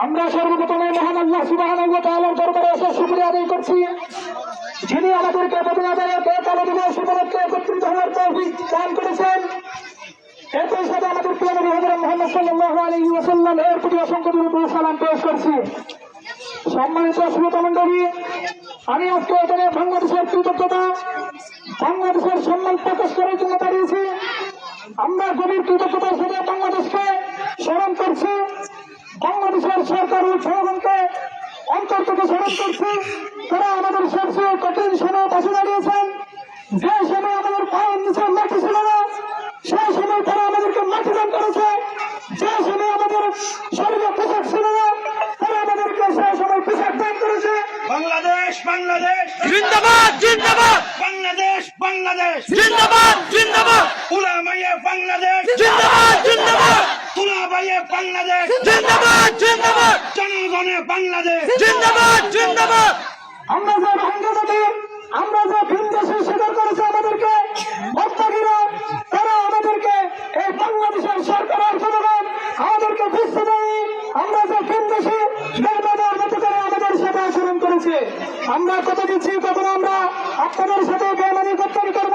আমরা সর্বপ্রথমে মহান আল্লাহ সুবহানাহু ওয়া তাআলার দরবারে এসে শুকরিয়া আদায় করছি, যিনি আমাদেরকে প্রতিনিয়ত কালো দিবস উপলক্ষে একত্রিত হওয়ার তৌফিক দান করেছেন। একই সাথে আমাদের প্রিয় নবী হযরত মুহাম্মদ সাল্লাল্লাহু আলাইহি ওয়াসাল্লাম এর প্রতি অসংখ্য দরুদ ও সালাম পেশ করছি। সম্মানিত শ্রোতা মণ্ডলী, আমি আজকে এখানে বাংলাদেশের কৃতজ্ঞতা, বাংলাদেশের সম্মান প্রকাশ করার জন্য দাঁড়িয়েছি। আমরা গভীর কৃতজ্ঞতার সাথে বাংলাদেশকে স্মরণ করছি, বাংলাদেশের সরকার ও জনগণকে অন্তর থেকে স্মরণ করছি। তারা আমাদের সবচেয়ে কঠিন সময় পাশে দাঁড়িয়েছেন। যে সময় আমাদের পায়ের নিচে মাটি ছিল না, সেই সময় তারা আমাদেরকে মাটি দান করেছে। যে সময় আমাদের শরীরে পোশাক ছিল না, তারা আমাদেরকে সেই সময় পোশাক দান করেছে। বাংলাদেশ বাংলাদেশ জিন্দাবাদ জিন্দাবাদ বাংলাদেশ বাংলাদেশ জিন্দাবাদ জিন্দাবাদ উলামায়ে বাংলাদেশ জিন্দাবাদ জিন্দাবাদ তুলাবায়ে বাংলাদেশ জিন্দাবাদ জিন্দাবাদ জনগণে বাংলাদেশ জিন্দাবাদ জিন্দাবাদ। আমরা যে ভাঙ্গাবাদী, আমরা যে ভিন দেশে স্বীকার করেছে আমাদেরকে হত্যাকারীরা, তারা আমাদেরকে এই বাংলাদেশের সরকারের জনগণ আমাদেরকে বুঝতে দেয়নি। আমরা যে ভিন দেশে মেহমানের মতো করে আমাদের সাথে আচরণ করেছে। আমরা কথা দিচ্ছি, কখনো আমরা আপনাদের সাথে বেমানি করতে